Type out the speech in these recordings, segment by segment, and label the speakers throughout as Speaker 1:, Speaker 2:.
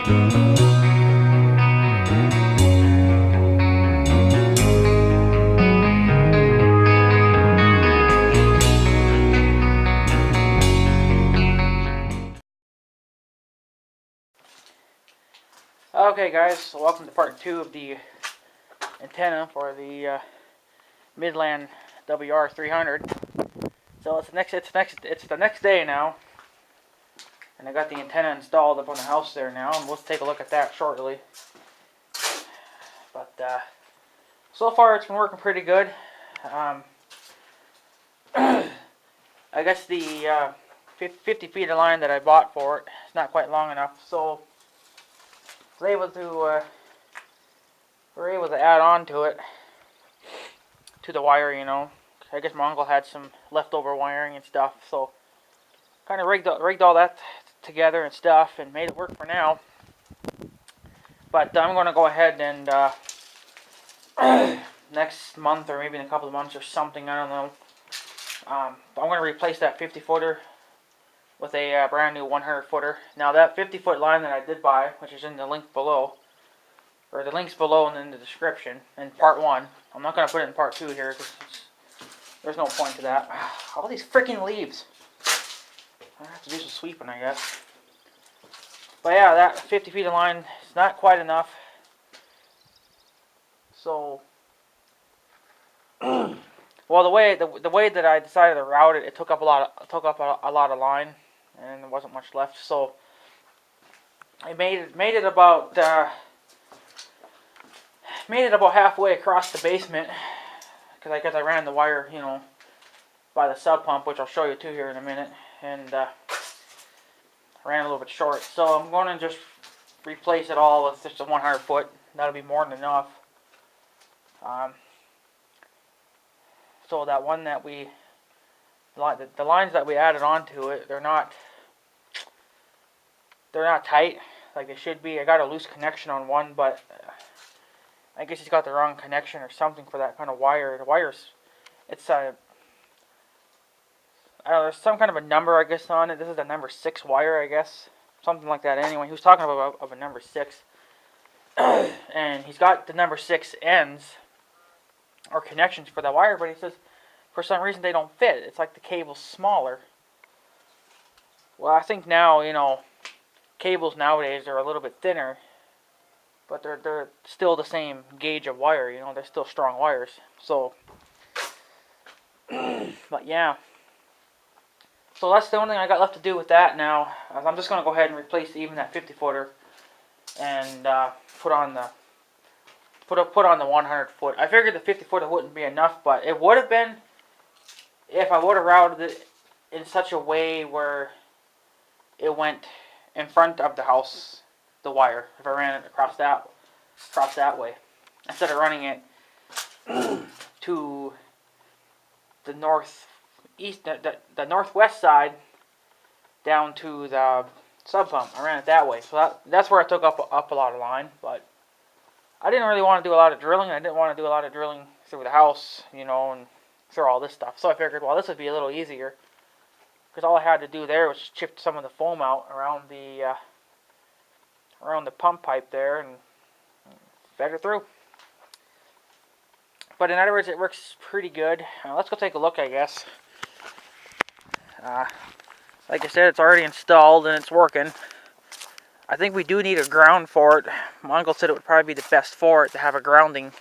Speaker 1: Okay guys, so welcome to part 2 of the antenna for the Midland WR-300. So it's the next day now, and I got the antenna installed up on the house there now, and we'll take a look at that shortly. But so far it's been working pretty good. I guess the 50 feet of line that I bought for it is not quite long enough, so we're able to add on to it, to the wire, you know. I guess my uncle had some leftover wiring and stuff, so kind of rigged all that together and stuff and made it work for now. But I'm going to go ahead and next month, or maybe in a couple of months or something, I don't know, I'm going to replace that 50 footer with a brand new 100 footer. Now that 50 foot line that I did buy, which is in the link below, or the links below and in the description, in part 1. I'm not going to put it in part 2 here, because there's no point to that. All these freaking leaves. I have to do some sweeping, I guess. But yeah, that 50 feet of line is not quite enough. So, well, the way that I decided to route it, it took up a lot of line, and there wasn't much left. So I made it about halfway across the basement, because I ran the wire, you know, by the sub pump, which I'll show you too here in a minute, and I ran a little bit short. So I'm going to just replace it all with just a 100 foot. That'll be more than enough. So that one that the lines that we added onto it, they're not tight like they should be. I got a loose connection on one, but I guess he's got the wrong connection or something for that kind of wire. The wire's, it's I don't know, there's some kind of a number, I guess, on it. This is the number 6 wire, I guess. Something like that anyway. He was talking about a number 6. And he's got the number 6 ends, or connections for the wire, but he says for some reason they don't fit. It's like the cable's smaller. Well, I think now, you know, cables nowadays are a little bit thinner, but they're still the same gauge of wire, you know, they're still strong wires. So, but yeah. So that's the only thing I got left to do with that now. I'm just going to go ahead and replace even that 50 footer and put on the 100 foot. I figured the 50 footer wouldn't be enough, but it would have been if I would have routed it in such a way where it went in front of the house, the wire. If I ran it across that way, instead of running it to the northeast, the northwest side down to the sub pump. I ran it that way, so that's where I took up a lot of line. But I didn't really want to do a lot of drilling. I didn't want to do a lot of drilling through the house, you know, and through all this stuff. So I figured, well, this would be a little easier, because all I had to do there was chip some of the foam out around the pump pipe there and fed it through. But in other words, it works pretty good. Let's go take a look, I guess. Like I said, it's already installed and it's working. I think we do need a ground for it. My uncle said it would probably be the best for it to have a grounding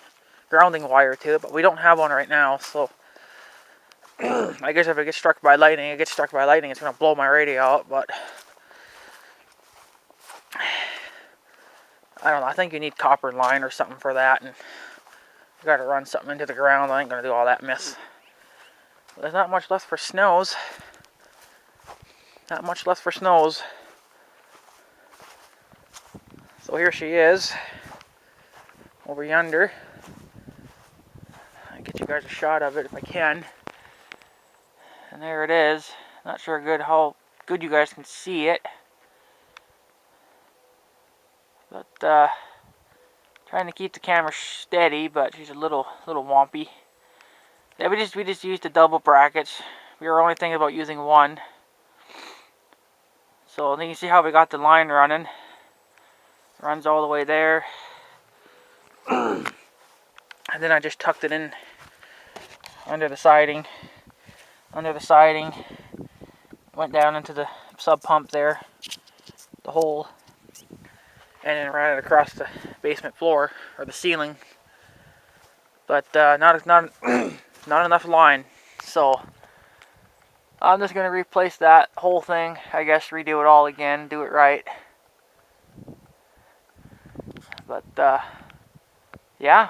Speaker 1: wire to it, but we don't have one right now. So I guess if it gets struck by lightning, it's going to blow my radio out. But I don't know. I think you need copper line or something for that, and you got to run something into the ground. I ain't going to do all that mess. There's not much left for snows. Not much left for snows. So here she is, over yonder. I'll get you guys a shot of it if I can. And there it is. Not sure how good you guys can see it. But trying to keep the camera steady, but she's a little wompy. Yeah, we just used the double brackets. We were only thinking about using one. So then you see how we got the line running. Runs all the way there. And then I just tucked it in under the siding. Went down into the sub pump there, the hole, and then ran it across the basement floor or the ceiling. But not not enough line, so I'm just gonna replace that whole thing. I guess redo it all again, do it right. But yeah,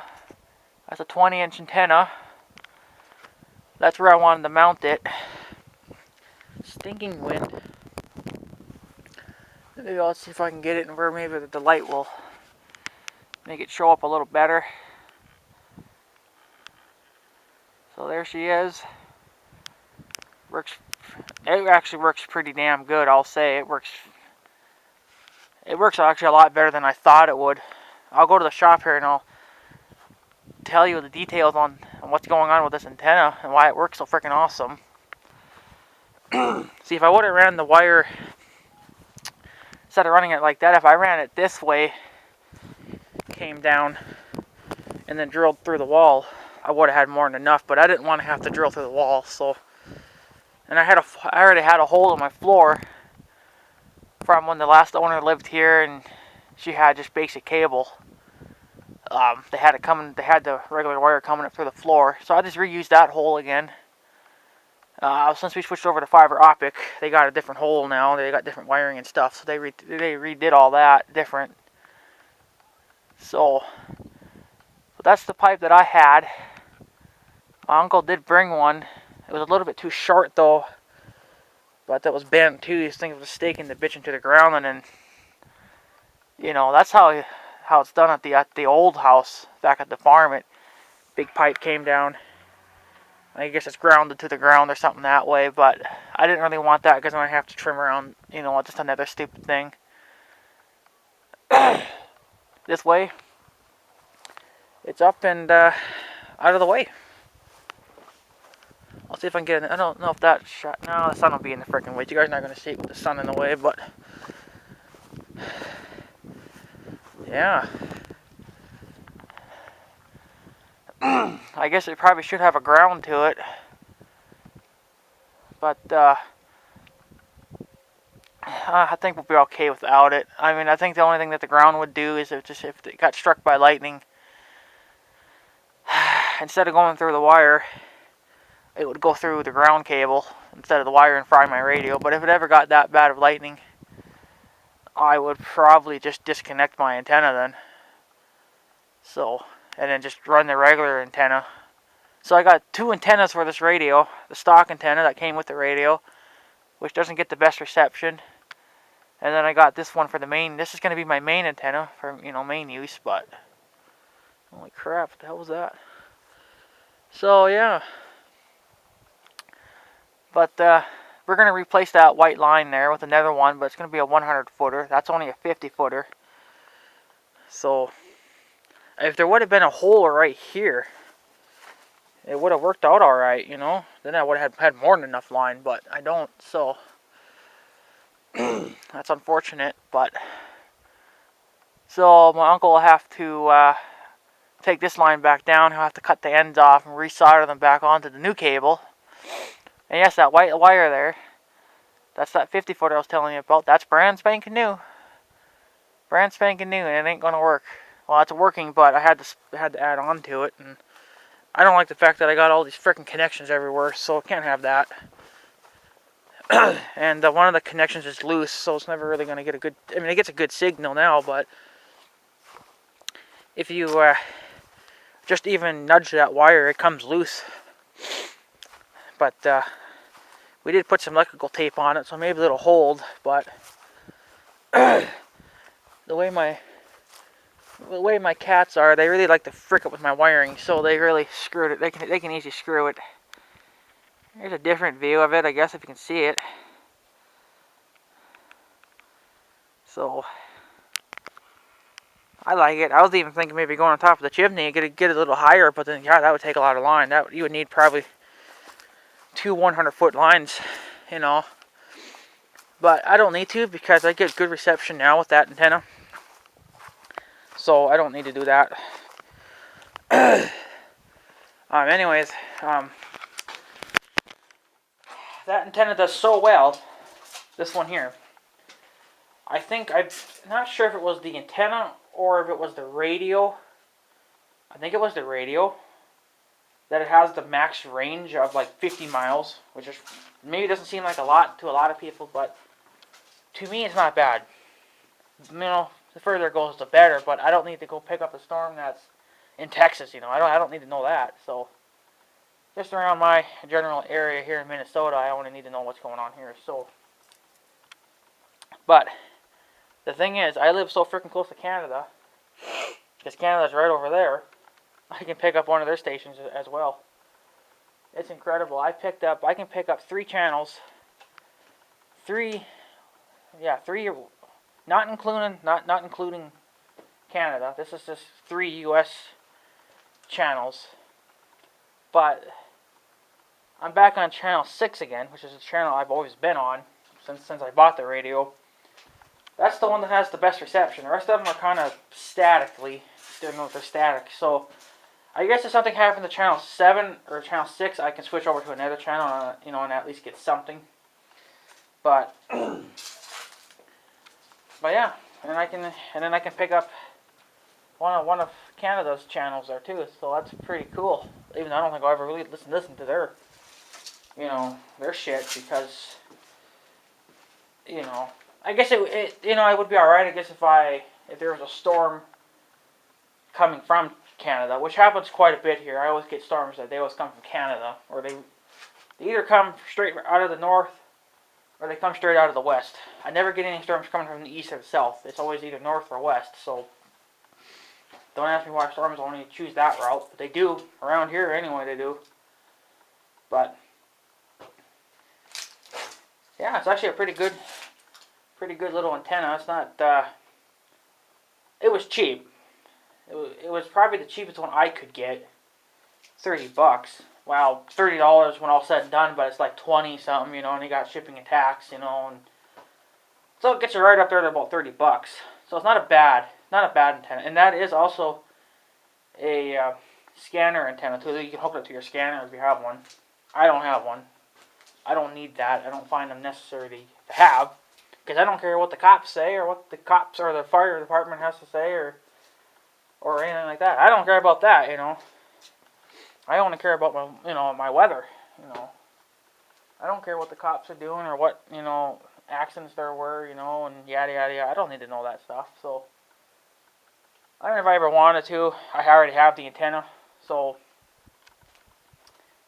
Speaker 1: that's a 20-inch antenna. That's where I wanted to mount it. Stinking wind. Maybe I'll see if I can get it and where maybe the light will make it show up a little better. So there she is. It actually works pretty damn good, I'll say. It works actually a lot better than I thought it would. I'll go to the shop here and I'll tell you the details on what's going on with this antenna and why it works so freaking awesome. See, if I would have ran the wire, instead of running it like that, if I ran it this way, came down, and then drilled through the wall, I would have had more than enough, but I didn't want to have to drill through the wall, so. And I already had a hole in my floor from when the last owner lived here, and she had just basic cable. They had the regular wire coming up through the floor, so I just reused that hole again. Since we switched over to fiber optic, they got a different hole now. They got different wiring and stuff, so they redid all that different. So that's the pipe that I had. My uncle did bring one. It was a little bit too short though, but that was bent too. He was thinking of staking the bitch into the ground, and then, you know, that's how it's done at the old house back at the farm. Big pipe came down. I guess it's grounded to the ground or something that way, but I didn't really want that because I have to trim around, you know, just another stupid thing. This way, it's up and out of the way. I'll see if I can get it. I don't know if that shot. No, the sun will be in the freaking way. You guys are not going to see it with the sun in the way, but yeah. I guess it probably should have a ground to it, but I think we'll be okay without it. I mean, I think the only thing that the ground would do is if it got struck by lightning, instead of going through the wire, it would go through the ground cable instead of the wire and fry my radio. But if it ever got that bad of lightning, I would probably just disconnect my antenna then. So, and then just run the regular antenna. So I got two antennas for this radio. The stock antenna that came with the radio, which doesn't get the best reception. And then I got this one for the main. This is going to be my main antenna for, you know, main use, but holy crap, what the hell was that? So yeah. But we're going to replace that white line there with another one, but it's going to be a 100 footer. That's only a 50 footer. So if there would have been a hole right here, it would have worked out alright, you know. Then I would have had more than enough line, but I don't, so that's unfortunate. But so my uncle will have to take this line back down. He'll have to cut the ends off and resolder them back onto the new cable. And yes, that white wire there, that's that 50 footer I was telling you about. That's brand spanking new. Brand spanking new, and it ain't gonna work. Well, it's working, but I had to add on to it, and I don't like the fact that I got all these freaking connections everywhere, so I can't have that. And one of the connections is loose, so it's never really gonna get a good. I mean, it gets a good signal now, but if you just even nudge that wire, it comes loose. But we did put some electrical tape on it, so maybe it'll hold. But the way my cats are, they really like to frick up with my wiring, so they really screwed it. They can easily screw it. Here's a different view of it, I guess, if you can see it. So I like it. I was even thinking maybe going on top of the chimney and get it a little higher, but then yeah, that would take a lot of line. You would need probably two 100-foot lines, you know. But I don't need to because I get good reception now with that antenna. so I don't need to do that. Anyways, that antenna does so well. This one here. I'm not sure if it was the antenna or if it was the radio. I think it was the radio. That it has the max range of like 50 miles, which is maybe doesn't seem like a lot to a lot of people, but to me it's not bad. You know, the further it goes, the better. But I don't need to go pick up a storm that's in Texas. You know, I don't need to know that. So just around my general area here in Minnesota, I only need to know what's going on here. So, but the thing is, I live so freaking close to Canada, because Canada's right over there. I can pick up one of their stations as well. It's incredible. I can pick up 3 channels. Three, not including Canada. This is just 3 U.S. channels. But I'm back on channel 6 again, which is a channel I've always been on since I bought the radio. That's the one that has the best reception. The rest of them are kind of statically. They're static. So I guess if something happened to channel 7 or channel 6, I can switch over to another channel, and at least get something. But yeah, and then I can pick up one of Canada's channels there too. So that's pretty cool. Even though I don't think I'll ever really listen to their their shit, because I guess it would be alright, I guess, if there was a storm coming from Canada, which happens quite a bit here. I always get storms that they always come from Canada, or they either come straight out of the north or they come straight out of the west. I never get any storms coming from the east or the south. It's always either north or west. So don't ask me why storms only choose that route, but they do around here anyway. They do. But yeah, it's actually a pretty good little antenna. It's not. It was cheap. It was probably the cheapest one I could get. $30. Wow, $30 when all said and done, but it's like 20 something, and you got shipping and tax, and so it gets you right up there to about $30. So it's not a bad antenna, and that is also a scanner antenna too. You can hook it to your scanner if you have one. I don't have one. I don't need that. I don't find them necessary to have, because I don't care what the cops say or what the cops or the fire department has to say or anything like that. I don't care about that, I only care about my weather, I don't care what the cops are doing or what, accidents there were, and yada yada yada. I don't need to know that stuff. So I don't know if I ever wanted to. I already have the antenna, so.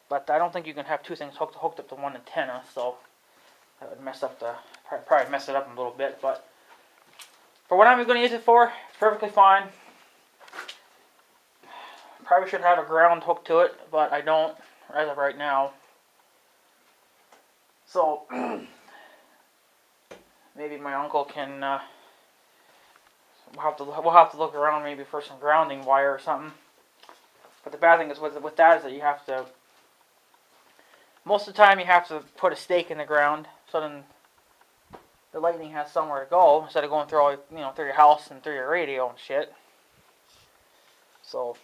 Speaker 1: But I don't think you can have 2 things hooked up to one antenna, so that would probably mess it up a little bit. But for what I'm going to use it for, it's perfectly fine. Probably should have a ground hooked to it, but I don't as of right now. So maybe my uncle can. We'll have to look around maybe for some grounding wire or something. But the bad thing is with that is that you have to. Most of the time you have to put a stake in the ground, so then the lightning has somewhere to go instead of going through through your house and through your radio and shit. So.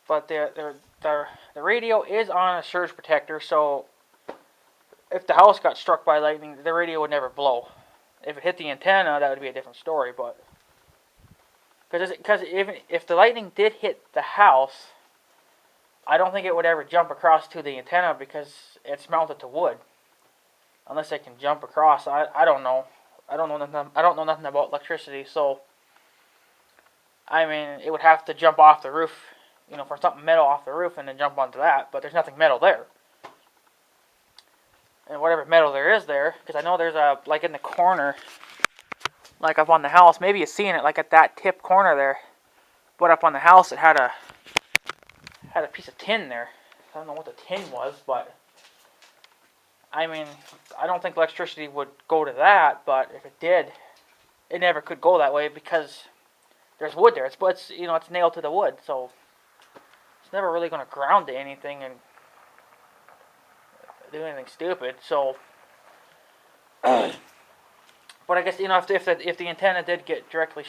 Speaker 1: But the radio is on a surge protector, so if the house got struck by lightning, the radio would never blow. If it hit the antenna, that would be a different story. But because if the lightning did hit the house, I don't think it would ever jump across to the antenna because it's mounted to wood. Unless it can jump across, I don't know. I don't know nothing about electricity, so I mean it would have to jump off the roof. For something metal off the roof and then jump onto that, but there's nothing metal there. And whatever metal there is there, because I know there's like in the corner, like up on the house, maybe you've seen it, like at that tip corner there, but up on the house it had a piece of tin there. I don't know what the tin was, but I mean, I don't think electricity would go to that, but if it did, it never could go that way because there's wood there. It's nailed to the wood, so never really going to ground to anything and do anything stupid. So, but I guess if the antenna did get directly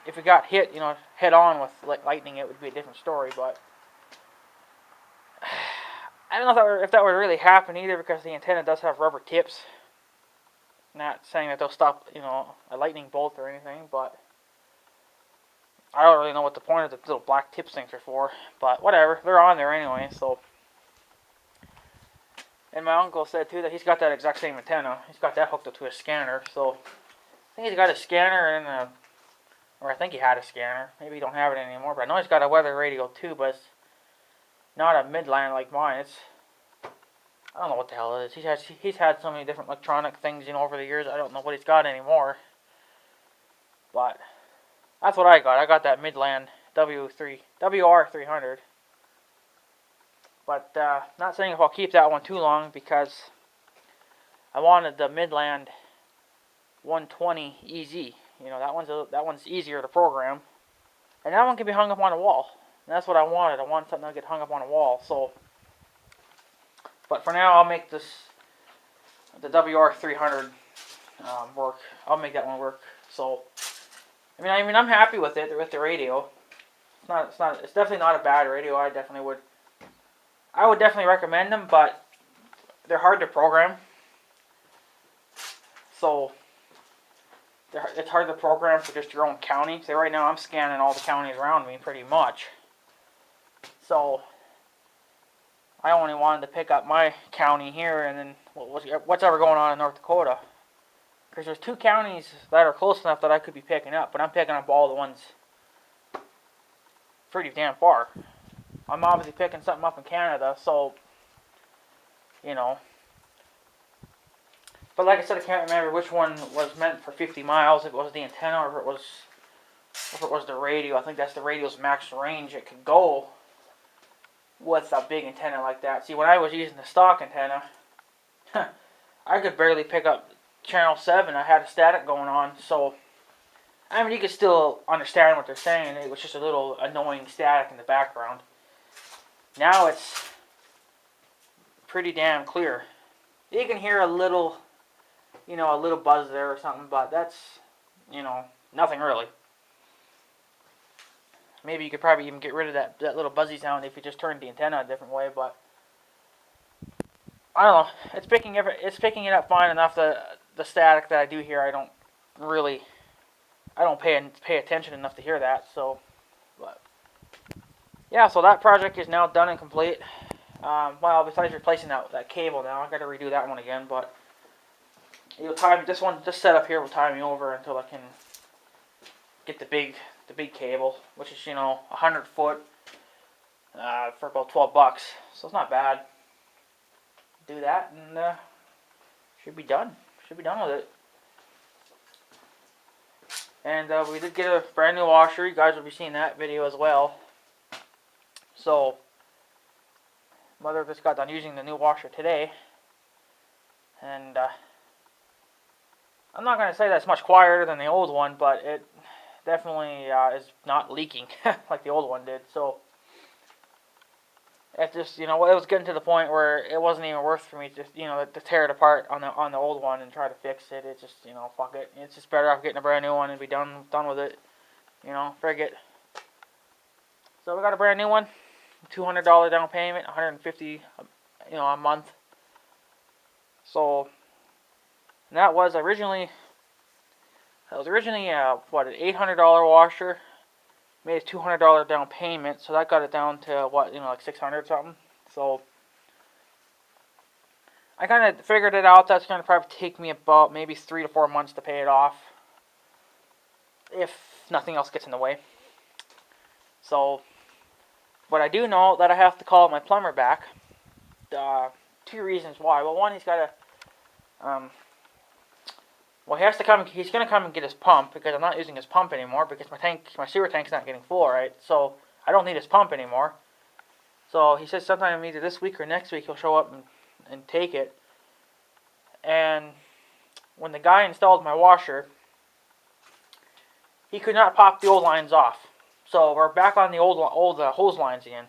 Speaker 1: if it got hit, head on with lightning, it would be a different story. But I don't know if that would really happen either, because the antenna does have rubber tips. Not saying that they'll stop, a lightning bolt or anything, but I don't really know what the point of the little black tip things are for. But whatever, they're on there anyway. So, and my uncle said too that he's got that exact same antenna. He's got that hooked up to a scanner. So I think he's got a scanner and or I think he had a scanner. Maybe he don't have it anymore. But I know he's got a weather radio too. But it's not a midland like mine. I don't know what the hell it is. He's had so many different electronic things, over the years. I don't know what he's got anymore. But that's what I got. I got that midland WR-300. But not saying if I'll keep that one too long, because I wanted the midland 120 EZ. That one's easier to program, and that one can be hung up on a wall. And that's what I wanted. I wanted something to get hung up on a wall. So, but for now, I'll make the WR-300 work. I'll make that one work. So, I mean, I'm happy with it, with the radio. It's definitely not a bad radio. I would definitely recommend them, but they're hard to program. So, it's hard to program for just your own county. So right now, I'm scanning all the counties around me pretty much. So, I only wanted to pick up my county here, and then what's ever going on in North Dakota. Because there's 2 counties that are close enough that I could be picking up, but I'm picking up all the ones pretty damn far. I'm obviously picking something up in Canada, so, But like I said, I can't remember which one was meant for 50 miles, if it was the antenna or if it was the radio. I think that's the radio's max range it could go with a big antenna like that. See, when I was using the stock antenna, I could barely pick up channel 7. I had a static going on, so I mean, you could still understand what they're saying. It was just a little annoying static in the background. Now it's pretty damn clear. You can hear a little buzz there or something, but that's, nothing really. Maybe you could probably even get rid of that little buzzy sound if you just turned the antenna a different way, but I don't know. It's picking it up fine enough. The static that I do hear, I don't pay attention enough to hear that. So, but yeah, so that project is now done and complete. Well, besides replacing that cable now, I got to redo that one again, but it'll time this setup here will tie me over until I can get the big cable, which is 100 foot for about $12, so it's not bad. Do that and should be done. Should be done with it. And we did get a brand new washer. You guys will be seeing that video as well. So, Mother just got done using the new washer today, and I'm not going to say that's much quieter than the old one, but it definitely is not leaking like the old one did. So it just, it was getting to the point where it wasn't even worth for me to tear it apart on the old one and try to fix it. It just, fuck it. It's just better off getting a brand new one and be done with it. Frig it. So we got a brand new one. $200 down payment, $150 a month. So that was originally an $800 washer. Made a $200 down payment, so that got it down to what, like $600 something. So I kind of figured it out. That's going to probably take me about maybe 3 to 4 months to pay it off, if nothing else gets in the way. So, but I do know that I have to call my plumber back. 2 reasons why. Well, one, he's got to he has to come. He's gonna come and get his pump, because I'm not using his pump anymore, because my sewer tank's not getting full, right? So I don't need his pump anymore. So he says sometime either this week or next week he'll show up and take it. And when the guy installed my washer, he could not pop the old lines off. So we're back on the old hose lines again,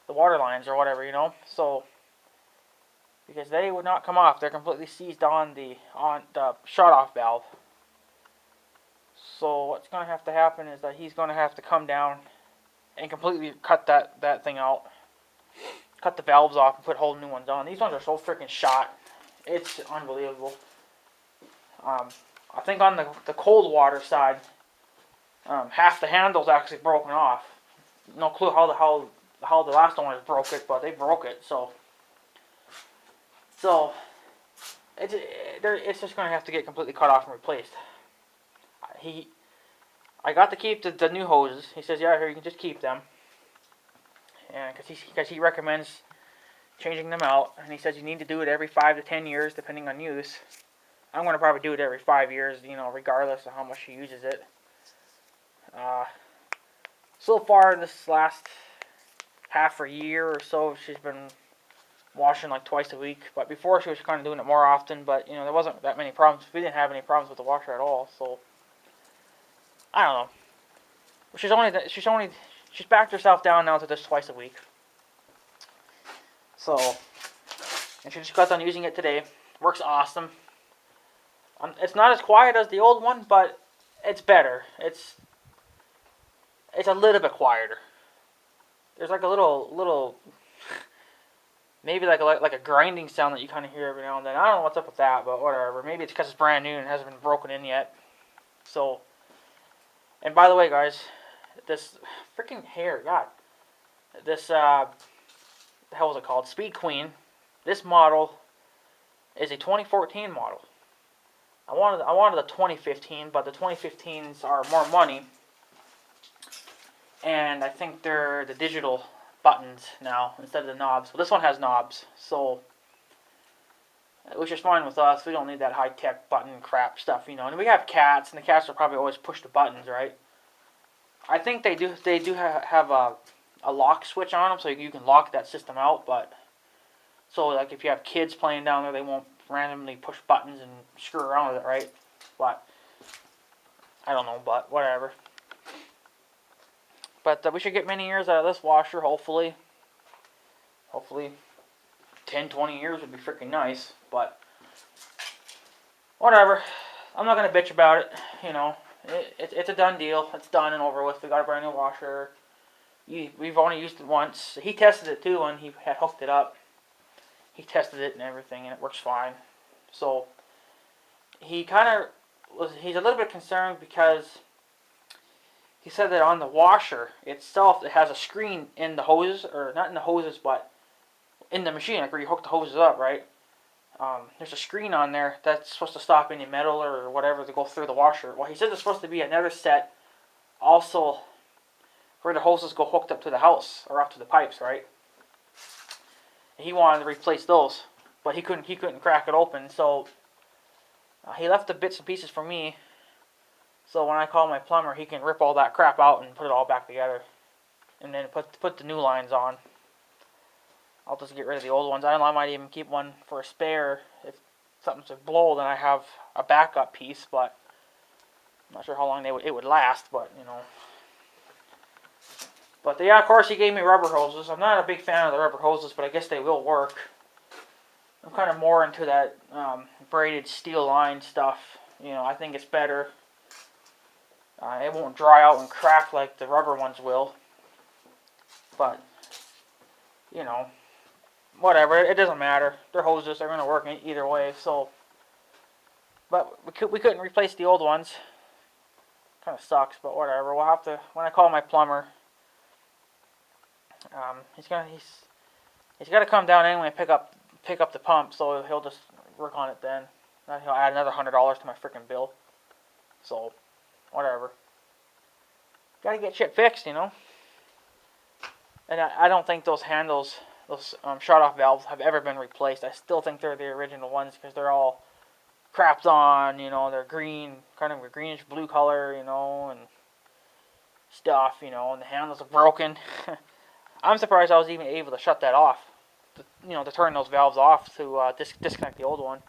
Speaker 1: the water lines or whatever, So, because they would not come off, they're completely seized on the shut-off valve. So what's going to have to happen is that he's going to have to come down and completely cut that thing out. Cut the valves off and put whole new ones on. These ones are so freaking shot. It's unbelievable. I think on the cold water side, half the handle's actually broken off. No clue how the last owners broke it, but they broke it. So it's just going to have to get completely cut off and replaced. I got to keep the new hoses. He says, yeah, here, you can just keep them. And because he recommends changing them out. And he says you need to do it every 5 to 10 years, depending on use. I'm going to probably do it every 5 years, regardless of how much he uses it. So far, this last half a year or so, she's been washing like twice a week. But before, she was kind of doing it more often. But, there wasn't that many problems. We didn't have any problems with the washer at all. So I don't know. She's backed herself down now to just twice a week. So, and she just got done using it today. Works awesome. It's not as quiet as the old one, but it's better. It's a little bit quieter. There's like a little maybe like a grinding sound that you kind of hear every now and then. I don't know what's up with that, but whatever. Maybe it's because it's brand new and hasn't been broken in yet. So, and by the way, guys, this freaking hair, God, this the hell was it called? Speed Queen. This model is a 2014 model. I wanted a 2015, but the 2015s are more money, and I think they're the digital buttons now instead of the knobs. Well, this one has knobs, so which is fine with us. We don't need that high tech button crap stuff, And we have cats, and the cats will probably always push the buttons, right? I think they do have a lock switch on them, so you can lock that system out. But so like if you have kids playing down there, they won't randomly push buttons and screw around with it, right? But I don't know, but whatever. But we should get many years out of this washer, hopefully. Hopefully 10, 20 years would be freaking nice, but whatever. I'm not going to bitch about it, It's a done deal. It's done and over with. We got a brand new washer. We've only used it once. He tested it too when he had hooked it up. He tested it and everything, and it works fine. So he's a little bit concerned because he said that on the washer itself, it has a screen in the hoses, or not in the hoses, but in the machine, like where you hook the hoses up, right? There's a screen on there that's supposed to stop any metal or whatever to go through the washer. Well, he said there's supposed to be another set also where the hoses go hooked up to the house or up to the pipes, right? And he wanted to replace those, but he couldn't crack it open, so he left the bits and pieces for me. So when I call my plumber, he can rip all that crap out and put it all back together, and then put the new lines on. I'll just get rid of the old ones. I don't know, I might even keep one for a spare. If something's to blow, then I have a backup piece, but I'm not sure how long it would last, but, But, yeah, of course, he gave me rubber hoses. I'm not a big fan of the rubber hoses, but I guess they will work. I'm kind of more into that braided steel line stuff. I think it's better. It won't dry out and crack like the rubber ones will. But, whatever, it doesn't matter. They're hoses, they're going to work either way, so. But we couldn't replace the old ones. Kind of sucks, but whatever. We'll have to, when I call my plumber, he's got to come down anyway and pick up the pump, so he'll just work on it then. Then he'll add another $100 to my freaking bill. So, whatever. Got to get shit fixed, And I don't think those handles, those shut-off valves have ever been replaced. I still think they're the original ones because they're all crapped on, they're green, kind of a greenish blue color, and stuff, and the handles are broken. I'm surprised I was even able to shut that off, to turn those valves off to disconnect the old one.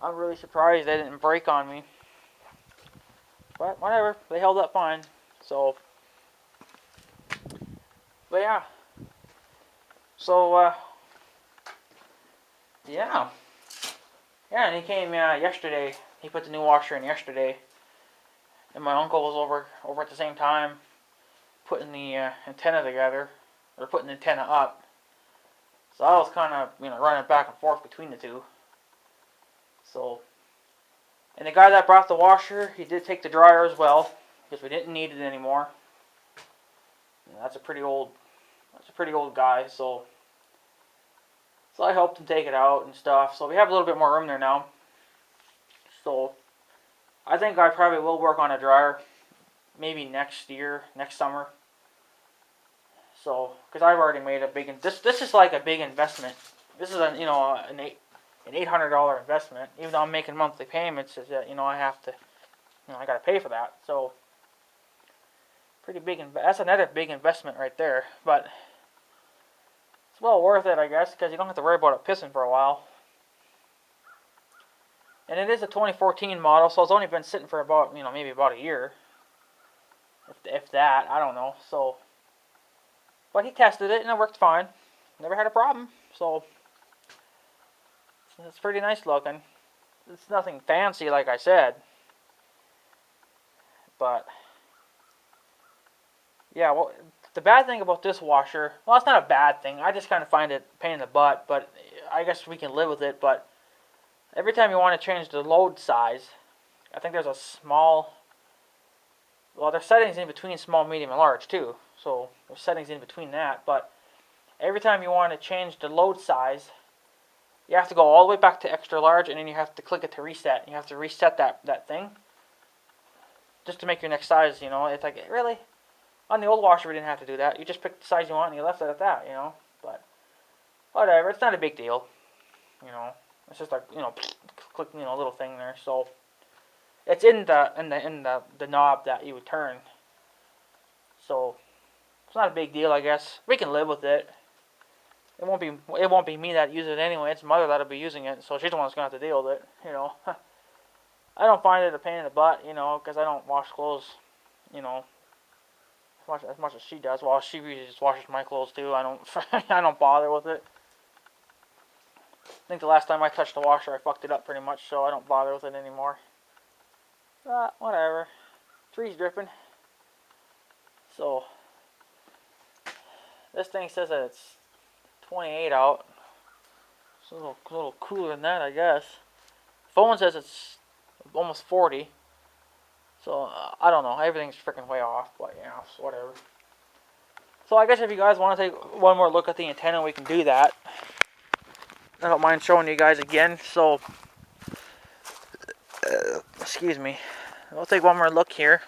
Speaker 1: I'm really surprised they didn't break on me. But whatever, they held up fine. So, but yeah. So, yeah. Yeah, and he came yesterday. He put the new washer in yesterday. and my uncle was over at the same time putting the antenna together, or putting the antenna up. So I was kind of, running back and forth between the two. So, and the guy that brought the washer, he did take the dryer as well, because we didn't need it anymore. And that's a pretty old guy, so I helped him take it out and stuff. So we have a little bit more room there now. So I think I probably will work on a dryer maybe next summer. So, because I've already made a big, this is like a big investment. This is an $800 investment. Even though I'm making monthly payments, is that I have to, I got to pay for that. So pretty big. That's another big investment right there. But it's well worth it, I guess, because you don't have to worry about it pissing for a while. And it is a 2014 model, so it's only been sitting for about, maybe about a year. If that, I don't know. So, but he tested it and it worked fine. Never had a problem. So, it's pretty nice looking. It's nothing fancy, like I said. But, yeah, well, the bad thing about this washer, well, it's not a bad thing. I just kind of find it a pain in the butt, but I guess we can live with it. But every time you want to change the load size, I think there's a small, well, there's settings in between small, medium, and large, too. So, there's settings in between that. But every time you want to change the load size, you have to go all the way back to extra large, and then you have to click it to reset. You have to reset that thing just to make your next size, It's like, really? On the old washer, we didn't have to do that. You just picked the size you want, and you left it at that, But whatever, it's not a big deal, It's just like, click, a little thing there. So it's in the knob that you would turn. So it's not a big deal, I guess. We can live with it. It won't be me that uses it anyway. It's Mother that'll be using it, so she's the one that's gonna have to deal with it. I don't find it a pain in the butt, because I don't wash clothes, as much as she does. Well, she usually just washes my clothes too. I don't I don't bother with it. I think the last time I touched the washer, I fucked it up pretty much, so I don't bother with it anymore. But whatever. Tree's dripping. So this thing says that it's 28 out. It's a little cooler than that, I guess. Phone says it's almost 40. So I don't know. Everything's freaking way off, but so whatever. So I guess if you guys want to take one more look at the antenna, we can do that. I don't mind showing you guys again. So excuse me. We'll take one more look here.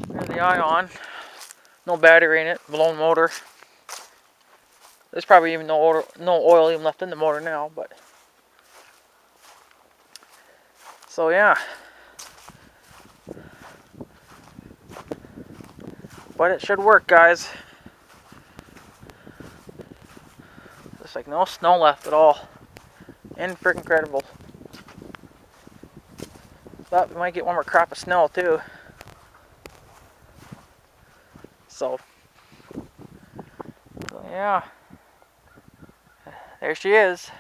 Speaker 1: There's the ion. No battery in it. Blown motor. There's probably even no oil even left in the motor now, but so yeah. But it should work, guys. There's like no snow left at all. Incredible. But we might get one more crop of snow too. So yeah. There she is.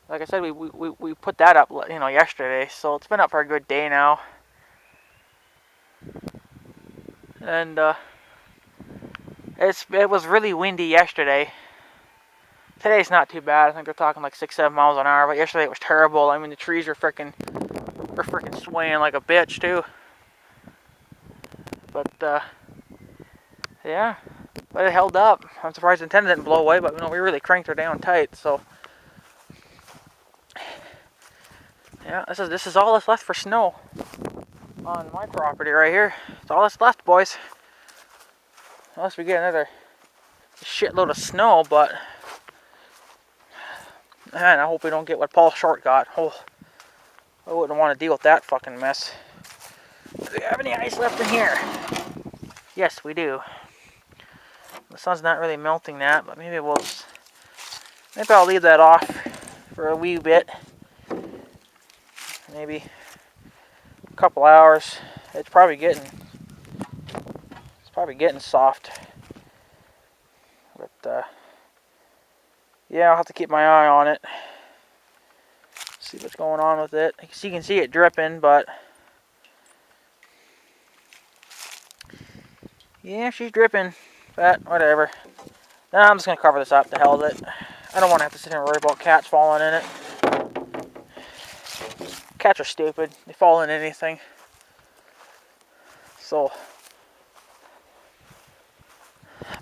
Speaker 1: Like I said, we put that up, yesterday, so it's been up for a good day now. And it was really windy yesterday. Today's not too bad. I think they're talking like 6-7 miles an hour, but yesterday it was terrible. I mean, the trees were freaking swaying like a bitch too. But yeah. But it held up. I'm surprised the antenna didn't blow away, but we really cranked her down tight. So yeah, this is all that's left for snow on my property right here. It's all that's left, boys. Unless we get another shitload of snow, but man, I hope we don't get what Paul Short got. Oh, I wouldn't want to deal with that fucking mess. Do we have any ice left in here? Yes, we do. The sun's not really melting that, but maybe I'll leave that off for a wee bit. Maybe a couple hours. It's probably getting soft. But yeah, I'll have to keep my eye on it. See what's going on with it. You can see it dripping, but yeah, she's dripping. But whatever. Now I'm just gonna cover this up. The hell with it. I don't want to have to sit here and worry about cats falling in it. Cats are stupid. They fall in anything. So,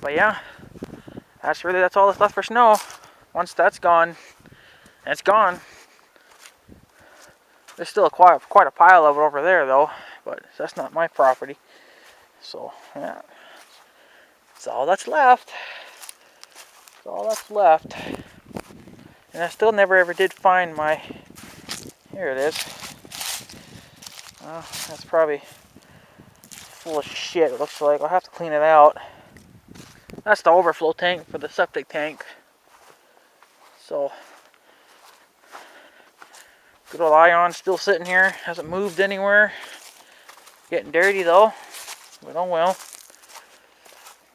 Speaker 1: but yeah, that's all that's left for snow. Once that's gone, it's gone. There's still quite a pile of it over there though, but that's not my property. So yeah, that's all that's left. That's all that's left. And I still never ever did find my. Here it is. Oh, that's probably full of shit. It looks like I'll have to clean it out. That's the overflow tank for the septic tank. So. Good old ion still sitting here, hasn't moved anywhere. Getting dirty though, but oh well.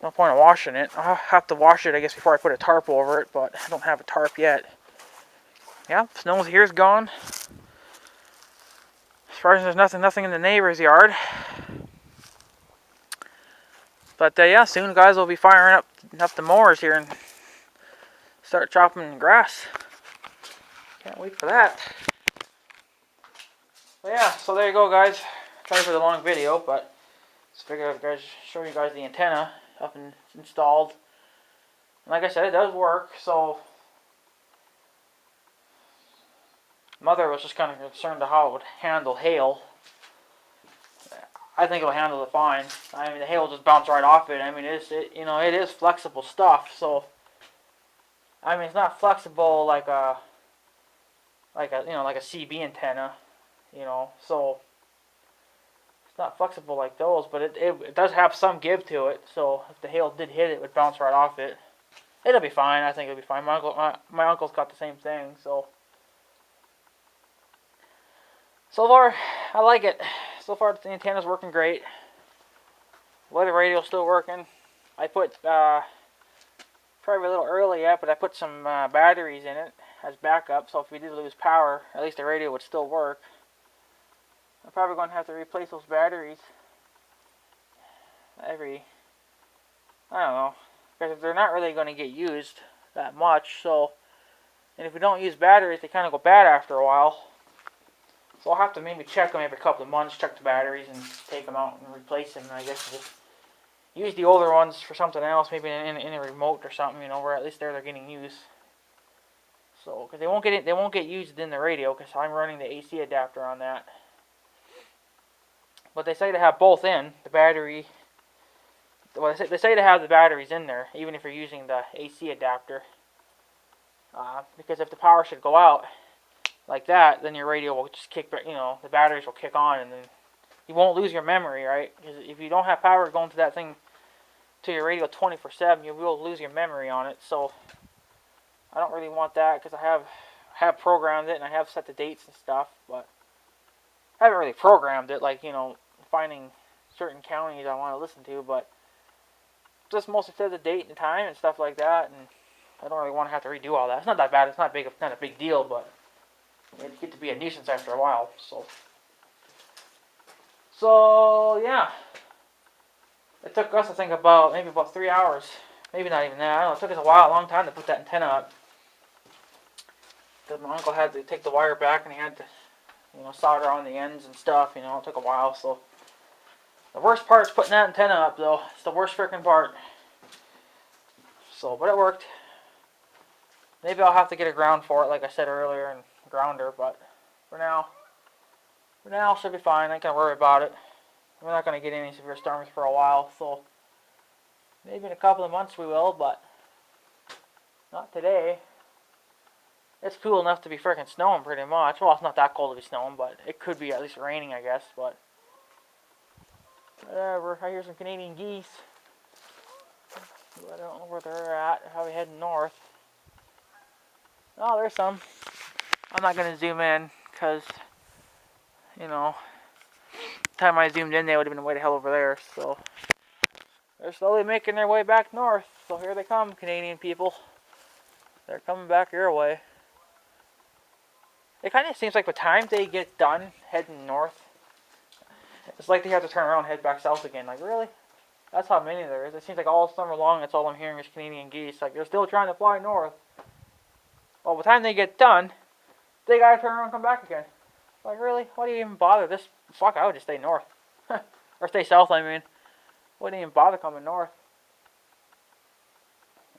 Speaker 1: No point in washing it. I'll have to wash it, I guess, before I put a tarp over it, but I don't have a tarp yet. Yeah, snow here's gone. As far as there's nothing in the neighbor's yard. But yeah, soon guys will be firing up the mowers here and start chopping grass. Can't wait for that. But yeah, so there you go, guys. Sorry for the long video, but just figured I'd show you guys the antenna up and installed. And like I said, it does work. So Mother was just kind of concerned of how it would handle hail. I think it'll handle it fine. I mean, the hail will just bounce right off it. I mean, it is flexible stuff. So I mean, it's not flexible like a CB antenna. So it's not flexible like those, but it does have some give to it. So if the hail did hit it, it would bounce right off it. It'll be fine. I think it'll be fine. My uncle's got the same thing. So far, I like it. So far, the antenna's working great. Weather radio's still working. I put probably a little early yet, but I put some batteries in it as backup. So if we did lose power, at least the radio would still work. I'm probably going to have to replace those batteries I don't know, because they're not really going to get used that much. So, and if we don't use batteries, they kind of go bad after a while. So I'll have to maybe check them every couple of months, check the batteries and take them out and replace them. And I guess just use the older ones for something else, maybe in a remote or something, where at least they're getting used. So, because they won't get used in the radio, because I'm running the AC adapter on that. But they say to have both in, the battery. Well, they say to have the batteries in there, even if you're using the AC adapter. Because if the power should go out like that, then your radio will just kick, the batteries will kick on, and then you won't lose your memory, right? Because if you don't have power going to that thing, to your radio 24/7, you will lose your memory on it. So I don't really want that, because I have programmed it and I have set the dates and stuff, but I haven't really programmed it, like, finding certain counties I want to listen to, but just mostly set the date and time and stuff like that, and I don't really want to have to redo all that. It's not that bad. It's not a big deal, but it gets to be a nuisance after a while. So yeah, it took us, I think, maybe about 3 hours, maybe not even that. I don't know. It took us a long time to put that antenna up, because my uncle had to take the wire back and he had to, solder on the ends and stuff. It took a while. So the worst part is putting that antenna up, though. It's the worst freaking part. So, but it worked. Maybe I'll have to get a ground for it, like I said earlier, and ground her. But for now, should be fine. I ain't gonna worry about it. We're not gonna get any severe storms for a while, so maybe in a couple of months we will, but not today. It's cool enough to be freaking snowing pretty much. Well, it's not that cold to be snowing, but it could be at least raining, I guess. But whatever. I hear some Canadian geese. But I don't know where they're at. They're probably heading north. Oh, there's some. I'm not going to zoom in, because, the time I zoomed in, they would have been way the hell over there. So they're slowly making their way back north. So here they come, Canadian people. They're coming back your way. it kind of seems like by the time they get done heading north, it's like they have to turn around and head back south again. Like, really? That's how many there is. It seems like all summer long, that's all I'm hearing is Canadian geese. Like, they're still trying to fly north. Well, by the time they get done, they gotta turn around and come back again. Like, really? Why do you even bother? Fuck, I would just stay north. Or stay south, I mean. Wouldn't even bother coming north.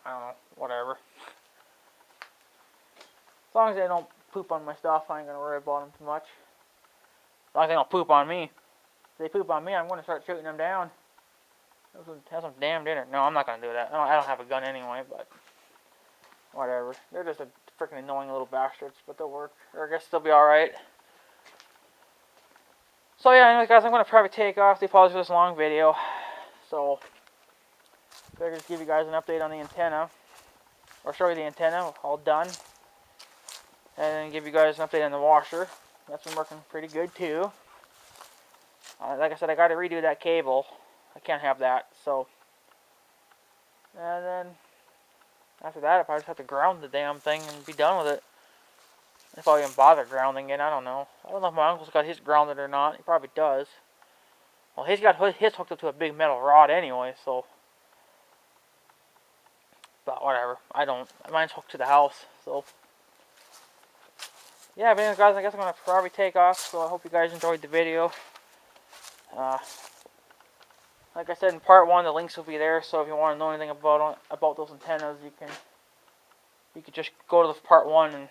Speaker 1: I don't know. Whatever. As long as they don't poop on my stuff, I ain't gonna worry about them too much. As long as they don't poop on me. If they poop on me, I'm gonna start shooting them down. Have some damn dinner. No, I'm not gonna do that. I don't have a gun anyway, but whatever. They're just a freaking annoying little bastards, but they'll work. Or I guess they'll be alright. So yeah, anyways guys, I'm gonna probably take off. Apologies for this long video. So, figured just give you guys an update on the antenna. Or show you the antenna, all done. And then give you guys an update on the washer. That's been working pretty good too. Like I said, I gotta redo that cable. I can't have that, so. And then, after that, if I just have to ground the damn thing and be done with it. If I'll even bother grounding it, I don't know. I don't know if my uncle's got his grounded or not. He probably does. Well, he's got his hooked up to a big metal rod anyway, so. But whatever. I don't. Mine's hooked to the house, so. Yeah, but anyways, guys, I guess I'm going to probably take off, so I hope you guys enjoyed the video. Like I said in part 1, the links will be there, so if you want to know anything about those antennas, you could just go to the part 1 and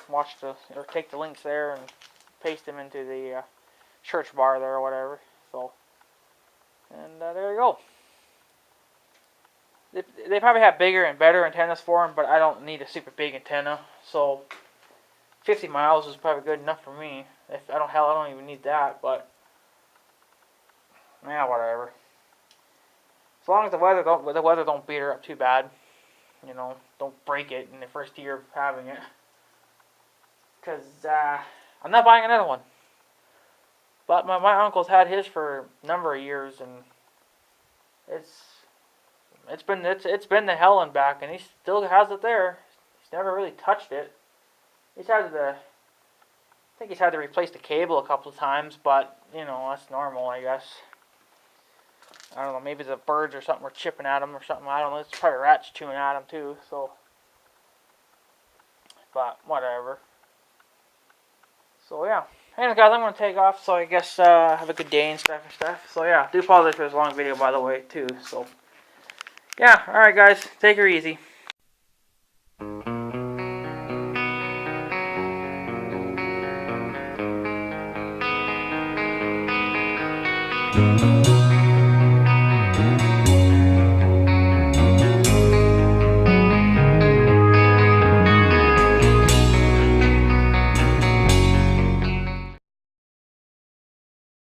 Speaker 1: watch or take the links there and paste them into the search bar there or whatever. So, and there you go. They probably have bigger and better antennas for them, but I don't need a super big antenna, so 50 miles is probably good enough for me. If I don't even need that, but yeah, whatever. As long as the weather don't beat her up too bad, you know, don't break it in the first year of having it. Cause I'm not buying another one. But my uncle's had his for a number of years, and it's been the hell and back, and he still has it there. He's never really touched it. I think he's had to replace the cable a couple of times, but you know, that's normal, I guess. I don't know, maybe the birds or something were chipping at him or something. I don't know. It's probably rats chewing at him too. So, but whatever. So yeah. Anyway, guys, I'm gonna take off. So I guess have a good day and stuff. So yeah, do apologize for this long video, by the way, too. So yeah. All right, guys, take her easy.
Speaker 2: Thank you.